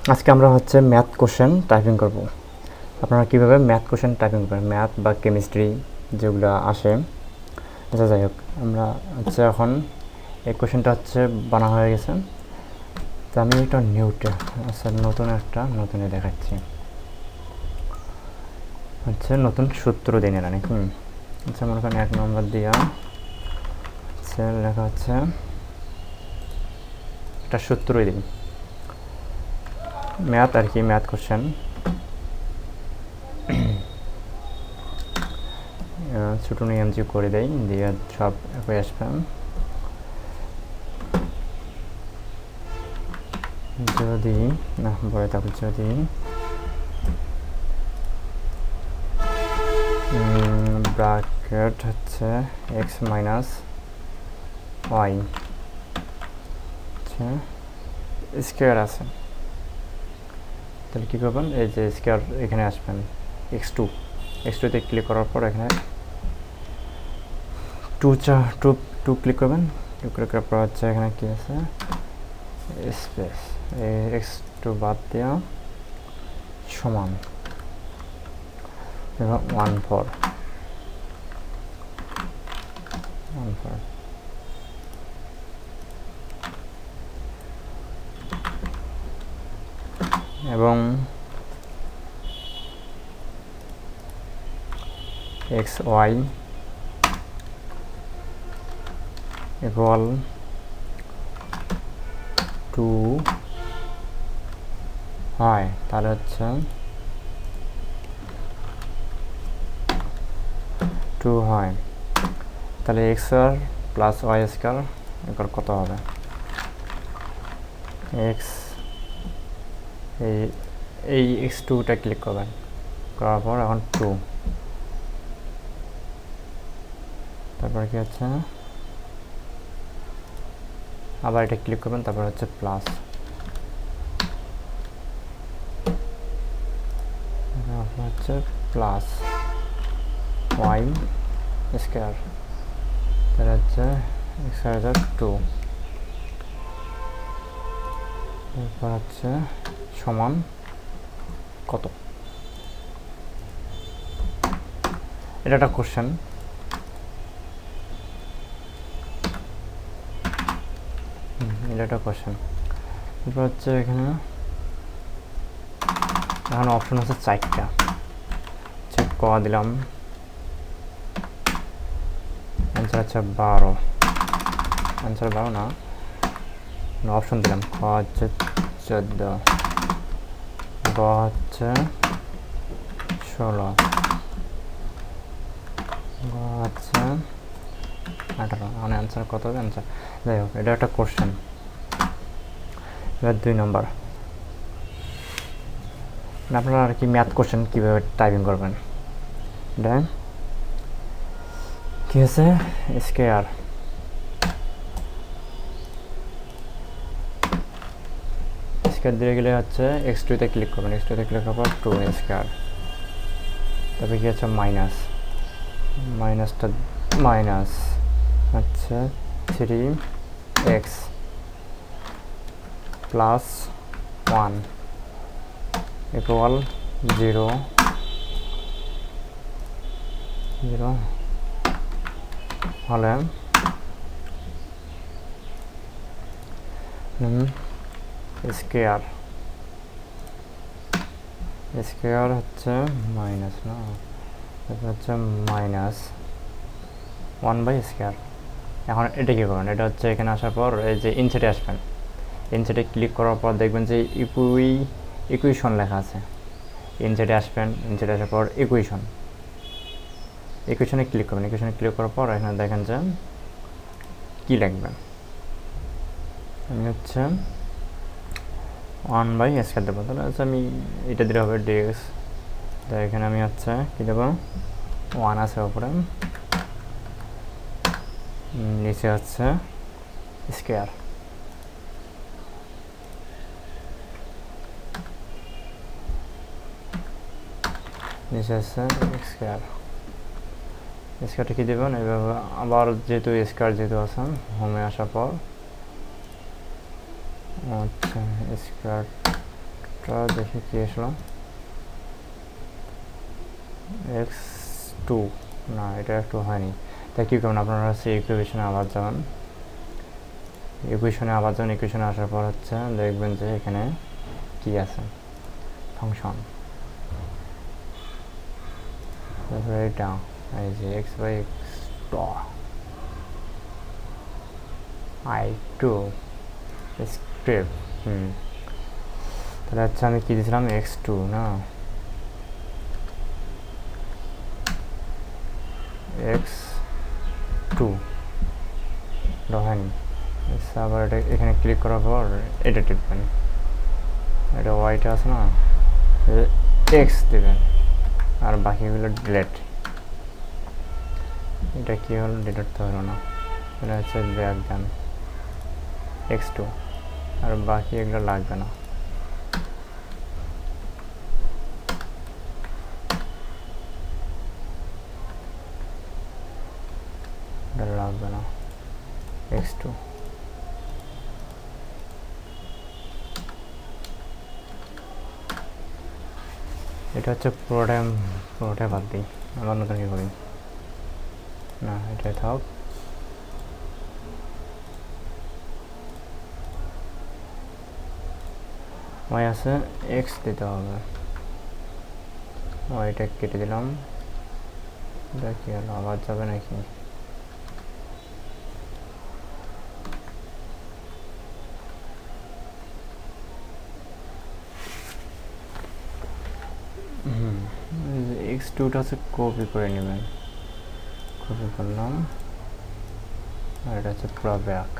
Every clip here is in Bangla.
আজকে আমরা হচ্ছে ম্যাথ কোশ্চেন টাইপিং করব। আপনারা কীভাবে ম্যাথ কোশ্চেন টাইপিং করবেন, ম্যাথ বা কেমিস্ট্রি যেগুলো আসে। আচ্ছা, যাই হোক, আমরা হচ্ছে এখন এই কোশ্চেনটা হচ্ছে বানা হয়ে গেছে। তো আমি একটা নতুনে দেখাচ্ছি। হচ্ছে নতুন সূত্র দিন না নাকি। আচ্ছা, মনে করেন 1 নম্বর দিয়া হচ্ছে লেখা হচ্ছে একটা সূত্রই দিন, ম্যাথ আর কি, ম্যাথ কোশ্চেন। ছোটো নিয়ে এমজি করে দেয়, দিয়ে সব একই আসবে। যদি না বলে তারপর যদি ব্র্যাকেট হচ্ছে এক্স মাইনাস ওয়াই আচ্ছা স্কোয়ার আছে, তাহলে কী করবেন, এই যে স্কোয়ার এখানে আসবেন, এক্স টুতে ক্লিক করার পর এখানে টু ক্লিক করবেন। টু ক্লিক করার পর হচ্ছে এখানে কী আছে, স্পেস, এক্স টু বাদ দেওয়া সমান 1 4 এবং এক্স ওয়াই ইকুয়াল টু হয়, তাহলে হচ্ছে 2 হয়, তাহলে X square plus Y square এবার কত হবে, এক্স এই এক্স টুটা ক্লিক করবেন, করার পর এখন 2, তারপর কি হচ্ছে আবার এটা ক্লিক করবেন, তারপর হচ্ছে প্লাস, হচ্ছে প্লাস ওয়াই স্কোয়ার, তাহলে হচ্ছে এক্স স্কোয়ার 2, এরপর হচ্ছে সমান কত। এটা একটা কোশ্চেন। এটা একটা কোশ্চেন। এরপর হচ্ছে এখানে অপশন আছে 4টা, চেক করা দিলাম, অ্যান্সার হচ্ছে 12, অ্যান্সার 12 না, অপশন দিলাম, খ হচ্ছে 14, গ হচ্ছে 16, গ হচ্ছে 18, মানে অ্যান্সার কত হবে, অ্যান্সার। যাই হোক, এটা একটা কোশ্চেন। এবার 2 নম্বর, আপনারা আর কি ম্যাথ কোশ্চেন কীভাবে টাইপিং করবেন। এটা কী আছে, স্কোয়ার দিয়ে গেলে হচ্ছে এক্স টুতে ক্লিক করবেন, এক্স টুতে ক্লিক করার পর 2 স্কোয়ার, তারপরে কি হচ্ছে মাইনাস হচ্ছে 3x প্লাস 1 ইকুয়াল 0 হলে স্কোয়ার হচ্ছে মাইনাস না, হচ্ছে মাইনাস 1/স্কোয়ার। এখন এটা কী করবেন, এটা হচ্ছে এখানে আসার পর এই যে ইনসাইডে আসবেন, ইনসাইডে ক্লিক করার পর দেখবেন যে ইকুয়েশন লেখা আছে, ইনসাইডে আসবেন, ইনসাইডে আসার পর ইকুয়েশনে ক্লিক করবেন, ইকুয়েশনে ক্লিক করার পর এখানে দেখেন যে কী লিখবেন, আমি হচ্ছে 1/স্কোয়ার দেবো, তাহলে হচ্ছে আমি এটা দিলে হবে ডিএক্স, তো এখানে আমি হচ্ছে কী দেবো, 1 আছে ওপরে, নিচে হচ্ছে স্কোয়ার, নিচে হচ্ছে স্কোয়ারটা কী দেবেন, এইভাবে আবার যেহেতু স্কোয়ার আছে হোমে আসার পর আচ্ছা স্কোয়ার এটা দেখি কি আসলো, x2 না, এটা একটু হয়নি। তাই কী করবেন, আপনারা হচ্ছে ইকুয়েশনে আবার যাবেন, ইকুয়েশনে আসার পর হচ্ছে দেখবেন যে এখানে কি আছে, ফাংশন, তারপরে এটা এই যে x by x i2 script, তাহলে হচ্ছে আমি কী দিয়েছিলাম, x2 না, x2 হয়নি। আবার এটা এখানে ক্লিক করার পর এটা টিপবেন, এটা ওয়াইটা আছে না, এক্স দেবেন, আর বাকিগুলো ডিলেট। এটা কী হলো, ডিলেট তো হলো না, এটা হচ্ছে ব্যাক দেন x2, আর বাকি এগুলো লাগবে না। এটা লাগবে না, x2। এটা হচ্ছে পুরোটাই বাদ দিই, আবার নতুন কী করি, না এটাই থাক। ওয়াই আছে, এক্স দিতে হবে, ওয়াইটা কেটে দিলাম। এটা কী হলো, আবার যাবে নাকি, x2টা হচ্ছে কপি করে নেবেন, কপি করলাম, আর এটা হচ্ছে পুরো ব্যাক,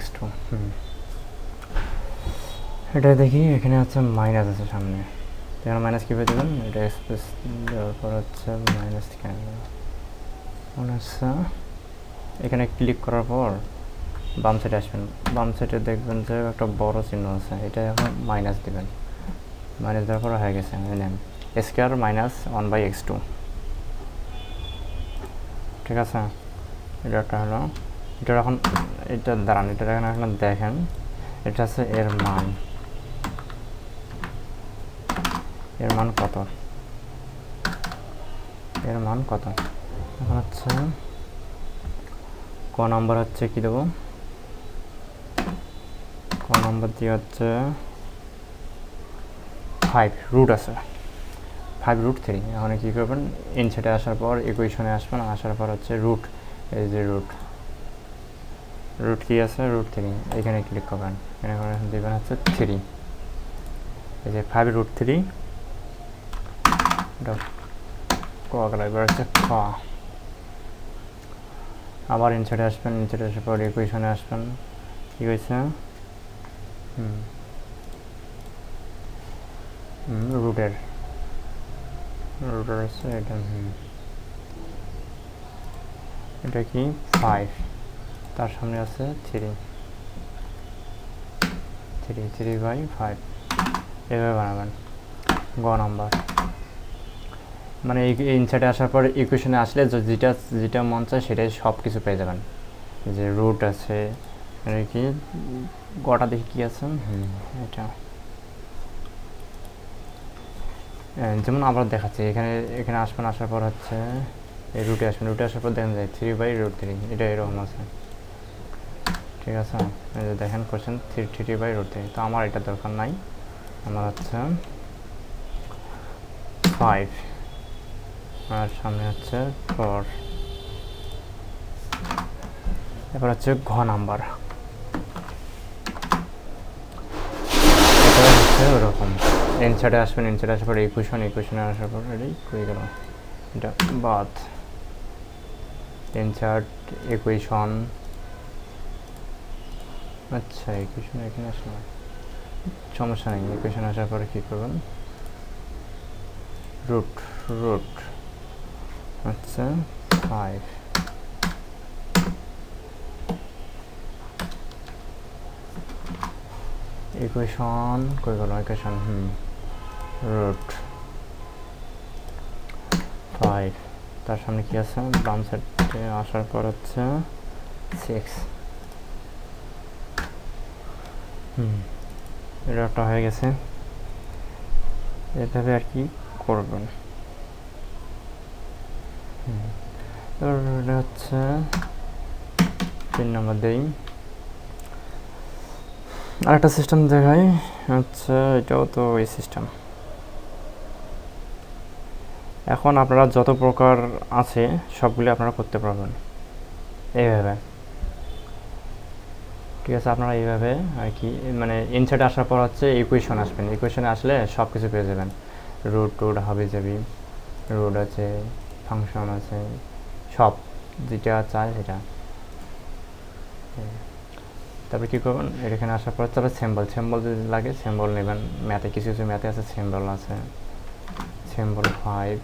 x2। এটা দেখি এখানে হচ্ছে মাইনাস আছে সামনে, এখানে মাইনাস কীভাবে দেবেন, এটা স্পেস দেওয়ার পর হচ্ছে মাইনাস কেন মনে হচ্ছে, এখানে ক্লিক করার পর বাম সাইডে আসবেন, বাম সাইডে দেখবেন যে একটা বড় চিহ্ন আছে, এটা এখন মাইনাস দেবেন, মাইনাস দেওয়ার পর হয়ে গেছে, নেন স্কোয়ার মাইনাস 1/x2, ঠিক আছে। এটা একটা হলো, এটা এখন এটা দাঁড়ান, এটা এখন দেখেন, এটা হচ্ছে এর মান কত, এখন হচ্ছে ক নাম্বার হচ্ছে কি দেবো, ক নাম্বার দিয়ে হচ্ছে 5 রুট আছে, 5√3। এখন কী করবেন, ইনসাইডে আসার পর ইকুয়েশনে আসবেন, আসার পর হচ্ছে রুট, এই যে রুট কি আছে, √3, এখানে ক্লিক করবেন, এখানে দেবেন হচ্ছে 3, এই যে 5√3, এটা এবার হচ্ছে খ। আবার ইনসাইডে আসবেন, ইনসাইডে আসার পর ইকুয়েশনে আসবেন, কী হয়েছে, রুটের আছে এটা, এটা কি 5, তার সামনে আছে 3/5, এভাবে বানাবেন। গ নাম্বার মানে ইনসাইডে আসার পর ইকুয়েশনে আসলে যেটা মন চায় সেটাই সব কিছু পেয়ে যাবেন, যে রুট আছে, মানে কি গটা দেখি কী আছে, এটা যেমন আবার দেখাচ্ছি, এখানে আসবেন, আসার পর হচ্ছে এই রুটে আসবেন, রুটে আসার পর দেখেন যায় 3/√3, এটা এরকম আছে, ঠিক আছে। এই যে দেখেন কোশ্চেন 3/√3, তো আমার এটা দরকার নাই, আমার হচ্ছে 5, আর সামনে হচ্ছে 4। এবার হচ্ছে ঘ নাম্বার, এটা হচ্ছে ওরকম, ইনসাইডে আসবেন, ইনসাইডে আসার পর ইকুয়েশনে আসার পর এটাই হয়ে গেল, এটা বাদ, ইনসার্ট ইকুয়েশন, আচ্ছা ইকুয়েশন এখানে আসলে সমস্যা নেই, ইকুয়েশন আসার পরে কী করবেন, রুট আচ্ছা 5, ইকুয়েশন কই গেল, ইকুয়েশন √5, তার সামনে কি আছে, বাম সাইডে আসার পর হচ্ছে 6, এটা হয়ে গেছে, এভাবে আর কি করবেন। এটা হচ্ছে 3 নম্বর দেই। আরেকটা সিস্টেম দেখাই, আচ্ছা এটাও তো এই সিস্টেম। এখন আপনারা যত প্রকার আছে সবগুলি আপনারা করতে পারবেন এইভাবে, ঠিক আছে। আপনারা এইভাবে আর কি মানে ইনসাইডে আসার পর হচ্ছে ইকুয়েশন আসবেন, ইকুয়েশনে আসলে সব কিছু পেয়ে যাবেন। রুট টুট হাবি যাবি, রুট আছে, ফাংশন আছে, সব যেটা চায় সেটা। তারপরে কী করবেন, এখানে আসার পর তারপরে সিম্বল, সিম্বল যদি লাগে সিম্বল নেবেন। ম্যাথে কিছু কিছু ম্যাথে আছে সিম্বল আছে, সিম্বল 5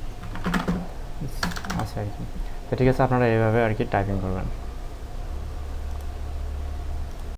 আছে আর কি। তো ঠিক আছে, আপনারা এইভাবে আর কি টাইপিং করবেন।